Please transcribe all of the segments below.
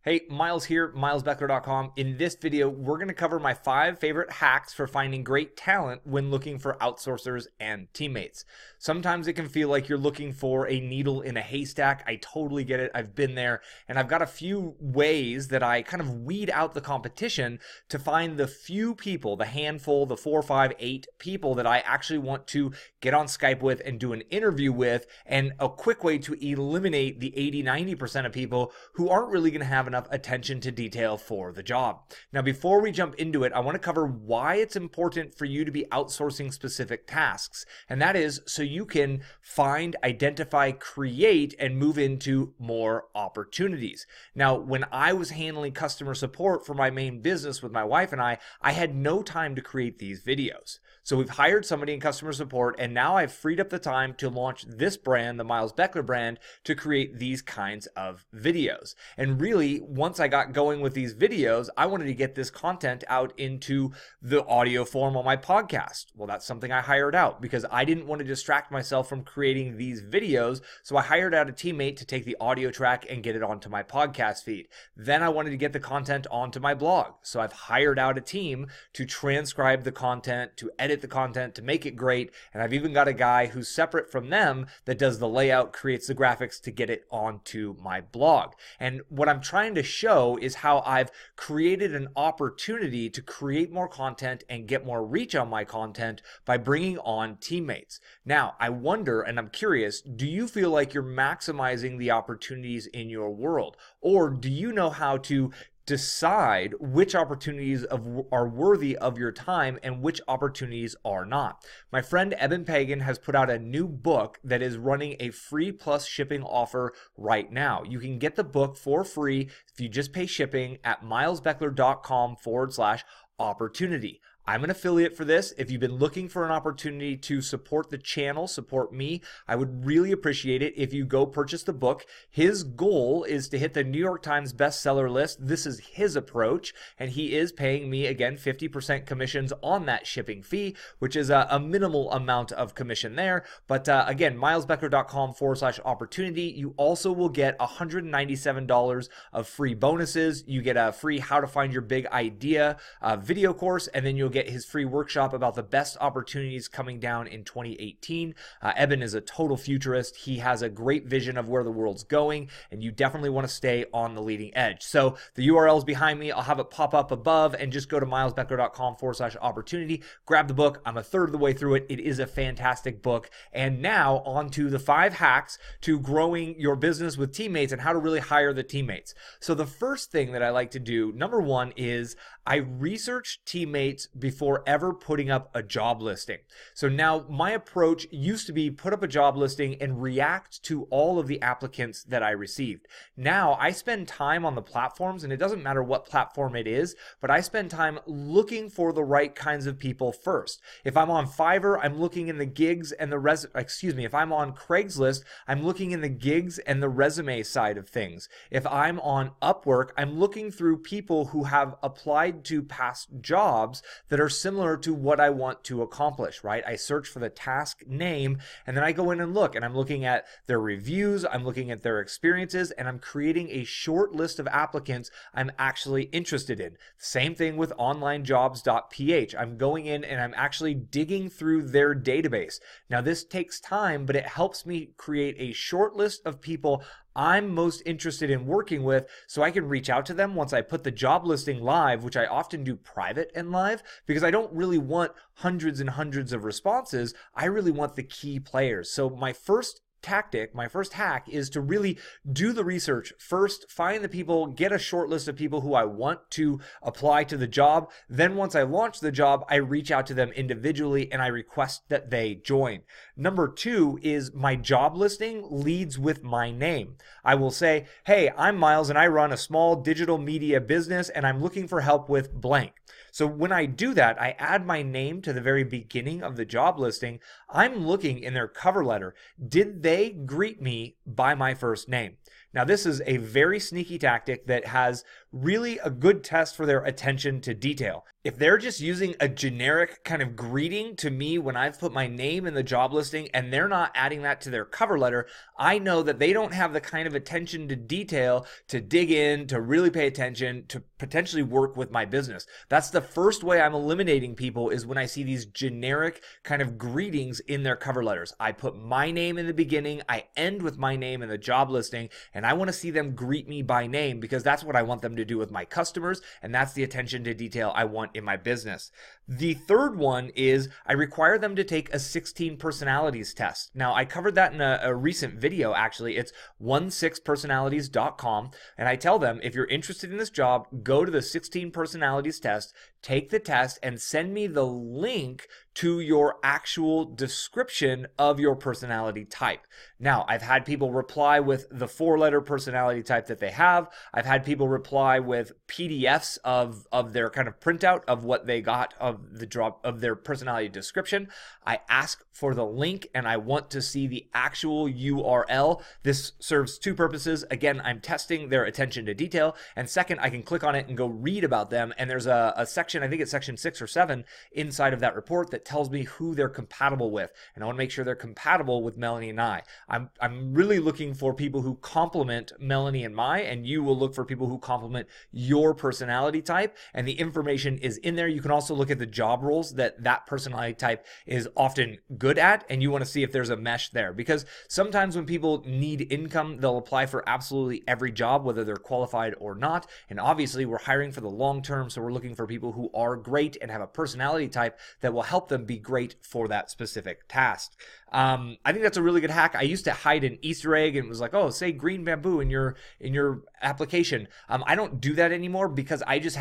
Hey, Miles here, milesbeckler.com. In this video, we're going to cover my 5 favorite hacks for finding great talent when looking for outsourcers and teammates. Sometimes it can feel like you're looking for a needle in a haystack. I totally get it. I've been there, and I've got a few ways that I kind of weed out the competition to find the few people, the handful, the 4, 5, 8 people that I actually want to get on Skype with and do an interview with, and a quick way to eliminate the 80-90% of people who aren't really going to have enough attention to detail for the job. Now, before we jump into it, I want to cover why it's important for you to be outsourcing specific tasks. And that is so you can find, identify, create, and move into more opportunities. Now, when I was handling customer support for my main business with my wife and I had no time to create these videos. So we've hired somebody in customer support, and now I've freed up the time to launch this brand, the Miles Beckler brand, to create these kinds of videos. And really, once I got going with these videos, I wanted to get this content out into the audio form on my podcast. Well, that's something I hired out because I didn't want to distract myself from creating these videos. So I hired out a teammate to take the audio track and get it onto my podcast feed. Then I wanted to get the content onto my blog. So I've hired out a team to transcribe the content, to edit the content, to make it great. And I've even got a guy who's separate from them that does the layout, creates the graphics to get it onto my blog. And what I'm trying to show is how I've created an opportunity to create more content and get more reach on my content by bringing on teammates. Now, I wonder, and I'm curious, do you feel like you're maximizing the opportunities in your world? Or do you know how to decide which opportunities are worthy of your time and which opportunities are not? My friend Eben Pagan has put out a new book that is running a free plus shipping offer right now. You can get the book for free if you just pay shipping at milesbeckler.com/opportunity. I'm an affiliate for this. If you've been looking for an opportunity to support the channel, support me, I would really appreciate it if you go purchase the book. His goal is to hit the New York Times bestseller list. This is his approach, and he is paying me, again, 50% commissions on that shipping fee, which is a minimal amount of commission there. But again, milesbeckler.com/opportunity. You also will get $197 of free bonuses. You get a free How to Find Your Big Idea video course, and then you'll get his free workshop about the best opportunities coming down in 2018. Eben is a total futurist. He has a great vision of where the world's going, and you definitely want to stay on the leading edge. So the URL is behind me. I'll have it pop up above, and just go to milesbeckler.com/opportunity. Grab the book. I'm a third of the way through it. It is a fantastic book. And now on to the 5 hacks to growing your business with teammates and how to really hire the teammates. So the first thing that I like to do, number 1, is I research teammates before ever putting up a job listing. So now my approach used to be put up a job listing and react to all of the applicants that I received. Now I spend time on the platforms, and it doesn't matter what platform it is, but I spend time looking for the right kinds of people first. If I'm on Fiverr, I'm looking in the gigs and the if I'm on Craigslist, I'm looking in the gigs and the resume side of things. If I'm on Upwork, I'm looking through people who have applied to past jobs that are similar to what I want to accomplish, right? I search for the task name, and then I go in and look, and I'm looking at their reviews, I'm looking at their experiences, and I'm creating a short list of applicants I'm actually interested in. Same thing with onlinejobs.ph. I'm going in and I'm actually digging through their database. Now, this takes time, but it helps me create a short list of people I'm most interested in working with, so I can reach out to them once I put the job listing live, which I often do private and live, because I don't really want hundreds and hundreds of responses. I really want the key players. So my first tactic, my first hack, is to really do the research first, find the people, get a short list of people who I want to apply to the job. Then once I launch the job, I reach out to them individually and I request that they join. Number 2 is my job listing leads with my name. I will say, hey, I'm Miles and I run a small digital media business and I'm looking for help with blank. So when I do that, I add my name to the very beginning of the job listing. I'm looking in their cover letter. Did they greet me by my first name? Now, this is a very sneaky tactic that has really a good test for their attention to detail. If they're just using a generic kind of greeting to me when I've put my name in the job listing and they're not adding that to their cover letter, I know that they don't have the kind of attention to detail to dig in, to really pay attention, to potentially work with my business. That's the first way I'm eliminating people, is when I see these generic kind of greetings in their cover letters. I put my name in the beginning, I end with my name in the job listing, and I want to see them greet me by name because that's what I want them to do with my customers, and that's the attention to detail I want in my business. The third one is I require them to take a 16 personalities test. Now, I covered that in a recent video, actually. It's 16personalities.com, and I tell them, if you're interested in this job, go to the 16 personalities test, take the test, and send me the link to your actual description of your personality type. Now, I've had people reply with the 4-letter personality type that they have. I've had people reply with PDFs of their kind of printout of what they got of the drop of their personality description. I ask for the link and I want to see the actual URL. This serves two purposes. Again, I'm testing their attention to detail, and second, I can click on it and go read about them, and there's a section, I think it's section 6 or 7 inside of that report that tells me who they're compatible with, and I want to make sure they're compatible with Melanie and I. I'm really looking for people who complement Melanie and I, and you will look for people who complement your personality type, and the information is in there. You can also look at the job roles that that personality type is often good at, and you want to see if there's a mesh there, because sometimes when people need income, they'll apply for absolutely every job, whether they're qualified or not, and obviously we're hiring for the long term, so we're looking for people who are great and have a personality type that will help them be great for that specific task. I think that's a really good hack. I used to hide an Easter egg and it was like, oh, say green bamboo in your application. I don't do that anymore because I just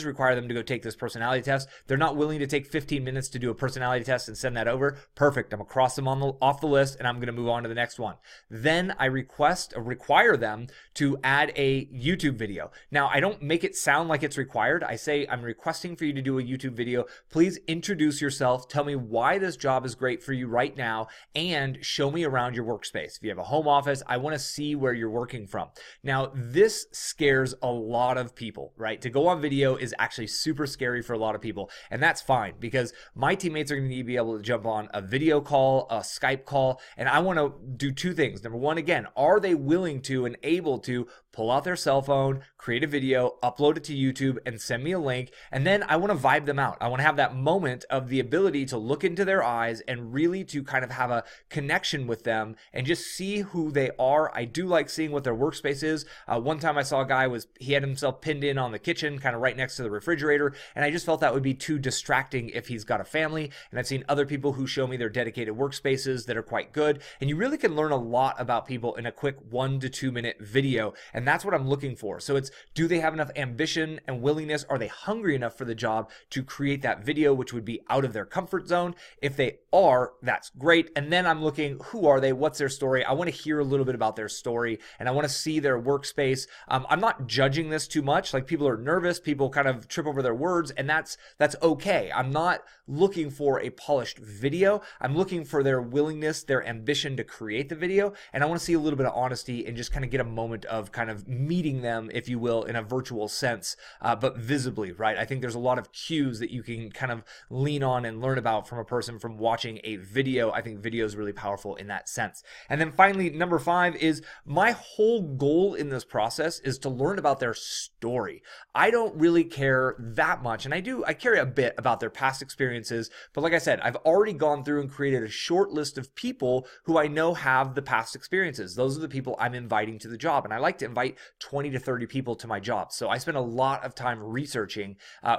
require them to go take this personality test. They're not willing to take 15 minutes to do a personality test and send that over. Perfect. I'm gonna cross them off the list and I'm gonna move on to the next one. Then I require them to add a YouTube video. Now, I don't make it sound like it's required. I say, I'm requesting for you to do a YouTube video. Please introduce yourself. Tell me why this job is great for you right now, and show me around your workspace. If you have a home office, I want to see where you're working from. Now, this scares a lot of people, right? To go on video is actually super scary for a lot of people, and that's fine because my teammates are going to need to be able to jump on a video call, a Skype call, and I want to do two things. Number one, again, are they willing to and able to pull out their cell phone, create a video, upload it to YouTube, and send me a link, and then I want to vibe them out. I want to have that moment of the ability to look into their eyes and really to kind of have a connection with them and just see who they are. I do like seeing what their workspace is. One time I saw a guy, he had himself pinned in on the kitchen, kind of right next to the refrigerator, and I just felt that would be too distracting if he's got a family. And I've seen other people who show me their dedicated workspaces that are quite good, and you really can learn a lot about people in a quick 1 to 2 minute video, and that's what I'm looking for. So it's, do they have enough ambition and willingness? Are they hungry enough for the job to create that video, which would be out of their comfort zone? If they are, that's great. And then I'm looking, who are they? What's their story? I want to hear a little bit about their story, and I want to see their workspace. I'm not judging this too much. Like, people are nervous, people kind of trip over their words, and that's okay. I'm not looking for a polished video. I'm looking for their willingness, their ambition to create the video, and I want to see a little bit of honesty and just kind of get a moment of kind of meeting them, if you will, in a virtual sense, but visibly, right? I think there's a lot of cues that you can kind of lean on and learn about from a person from watching a video. I think video is really powerful in that sense. And then finally, number 5 is, my whole goal in this process is to learn about their story. I don't really care that much, and I care a bit about their past experiences, but like I said, I've already gone through and created a short list of people who I know have the past experiences. Those are the people I'm inviting to the job, and I like to invite 20 to 30 people to my job. So I spend a lot of time researching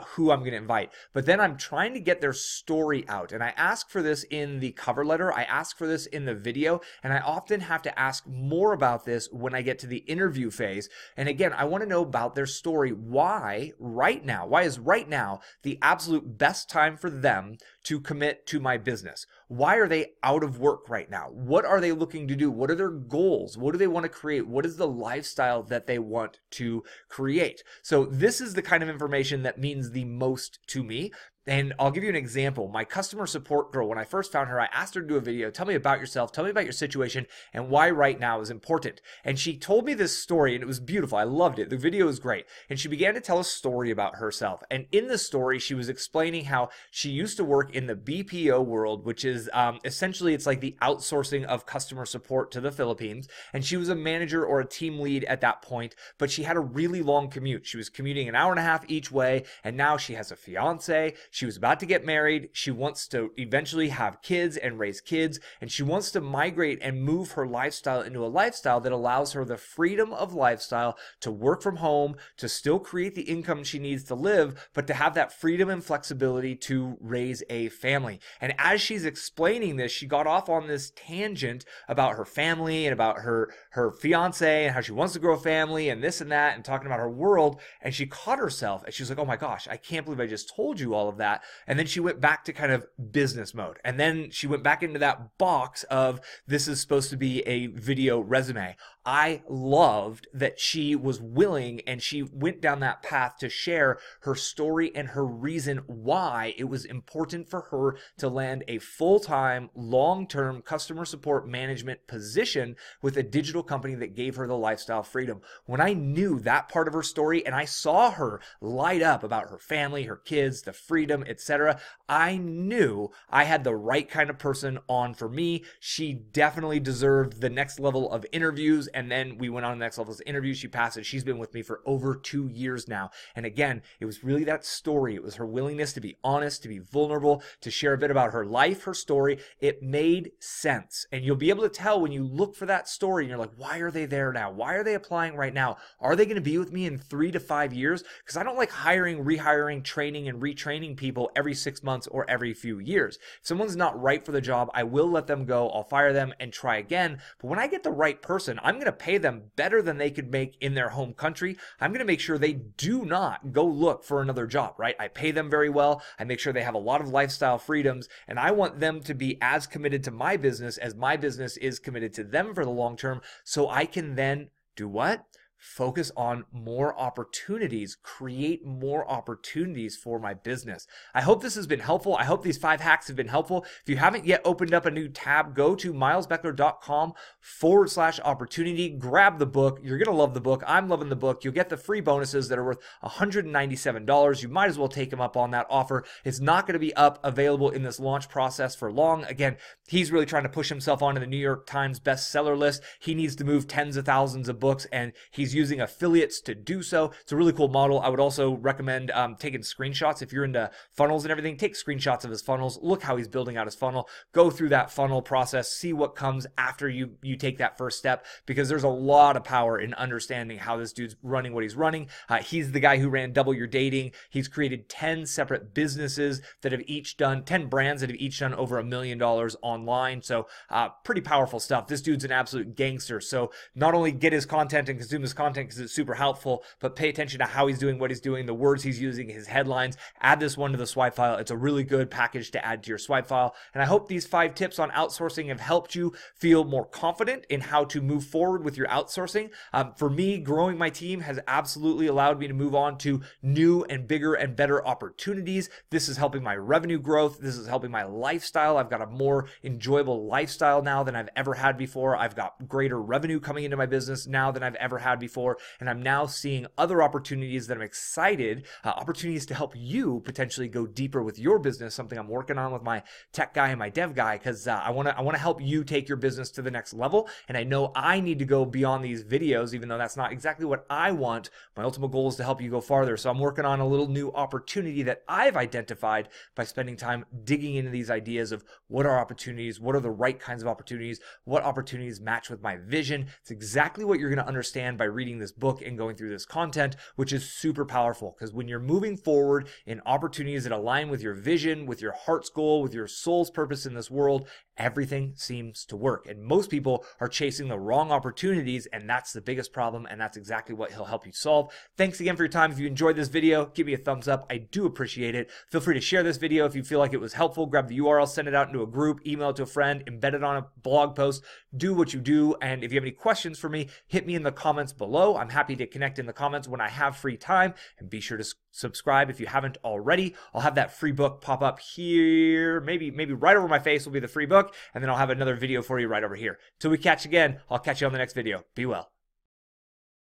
who I'm going to invite, but then I'm trying to get their story out, and I ask for this in the cover letter, I ask for this in the video, and I often have to ask more about this when I get to the interview phase. And again, I want to know about their story. Why is right now the absolute best time for them to commit to my business? Why are they out of work right now? What are they looking to do? What are their goals? What do they want to create? What is the lifestyle that they want to create? So this is the kind of information that means the most to me. And I'll give you an example. My customer support girl, when I first found her, I asked her to do a video. Tell me about yourself. Tell me about your situation and why right now is important. And she told me this story, and it was beautiful. I loved it. The video was great. And she began to tell a story about herself. And in the story, she was explaining how she used to work in the BPO world, which is essentially, it's like the outsourcing of customer support to the Philippines. And she was a manager or a team lead at that point, but she had a really long commute. She was commuting an hour and a half each way, and now she has a fiance. She was about to get married. She wants to eventually have kids and raise kids, and she wants to migrate and move her lifestyle into a lifestyle that allows her the freedom of lifestyle to work from home, to still create the income she needs to live, but to have that freedom and flexibility to raise a family. And as she's explaining this, she got off on this tangent about her family and about her fiance and how she wants to grow a family and this and that, and talking about her world. And she caught herself and she's like, oh my gosh, I can't believe I just told you all of that. And then she went back to kind of business mode. And then she went back into that box of, this is supposed to be a video resume. I loved that she was willing and she went down that path to share her story and her reason why it was important for her to land a full-time, long-term customer support management position with a digital company that gave her the lifestyle freedom. When I knew that part of her story and I saw her light up about her family, her kids, the freedom, etc., I knew I had the right kind of person on for me. She definitely deserved the next level of interviews. And then we went on the next level of interviews. She passed it. She's been with me for over 2 years now. And again, it was really that story. It was her willingness to be honest, to be vulnerable, to share a bit about her life, her story. It made sense. And you'll be able to tell when you look for that story and you're like, why are they there now? Why are they applying right now? Are they going to be with me in 3 to 5 years? Because I don't like hiring, rehiring, training, and retraining people every 6 months or every few years. If someone's not right for the job, I will let them go. I'll fire them and try again. But when I get the right person, I'm going to pay them better than they could make in their home country. I'm going to make sure they do not go look for another job, right? I pay them very well. I make sure they have a lot of lifestyle freedoms, and I want them to be as committed to my business as my business is committed to them for the long term, so I can then do what? Focus on more opportunities, create more opportunities for my business. I hope this has been helpful. I hope these 5 hacks have been helpful. If you haven't yet opened up a new tab, go to milesbeckler.com/opportunity. Grab the book. You're going to love the book. I'm loving the book. You'll get the free bonuses that are worth $197. You might as well take him up on that offer. It's not going to be available in this launch process for long. Again, he's really trying to push himself onto the New York Times bestseller list. He needs to move tens of thousands of books, and he's using affiliates to do so. It's a really cool model. I would also recommend taking screenshots. If you're into funnels and everything, take screenshots of his funnels. Look how he's building out his funnel. Go through that funnel process. See what comes after you take that first step, because there's a lot of power in understanding how this dude's running what he's running. He's the guy who ran Double Your Dating. He's created 10 separate businesses that have each done, 10 brands that have each done over $1 million online. So pretty powerful stuff. This dude's an absolute gangster. So not only get his content and consume his content because it's super helpful, but pay attention to how he's doing what he's doing, the words he's using, his headlines. Add this one to the swipe file. It's a really good package to add to your swipe file. And I hope these 5 tips on outsourcing have helped you feel more confident in how to move forward with your outsourcing. For me, growing my team has absolutely allowed me to move on to new and bigger and better opportunities. This is helping my revenue growth. This is helping my lifestyle. I've got a more enjoyable lifestyle now than I've ever had before. I've got greater revenue coming into my business now than I've ever had before. And I'm now seeing other opportunities that I'm excited, opportunities to help you potentially go deeper with your business, something I'm working on with my tech guy and my dev guy, because I want to help you take your business to the next level. And I know I need to go beyond these videos, even though that's not exactly what I want. My ultimate goal is to help you go farther. So I'm working on a little new opportunity that I've identified by spending time digging into these ideas of what are opportunities, what are the right kinds of opportunities, what opportunities match with my vision. It's exactly what you're going to understand by reading this book and going through this content, which is super powerful, because when you're moving forward in opportunities that align with your vision, with your heart's goal, with your soul's purpose in this world, everything seems to work. And most people are chasing the wrong opportunities, and that's the biggest problem, and that's exactly what he'll help you solve. Thanks again for your time. If you enjoyed this video, give me a thumbs up. I do appreciate it. Feel free to share this video if you feel like it was helpful. Grab the URL, send it out into a group, email it to a friend, embed it on a blog post, do what you do. And if you have any questions for me, hit me in the comments below. below. I'm happy to connect in the comments when I have free time, and be sure to subscribe if you haven't already. I'll have that free book pop up here, maybe right over my face will be the free book, and then I'll have another video for you right over here. Till we catch again, I'll catch you on the next video. Be well.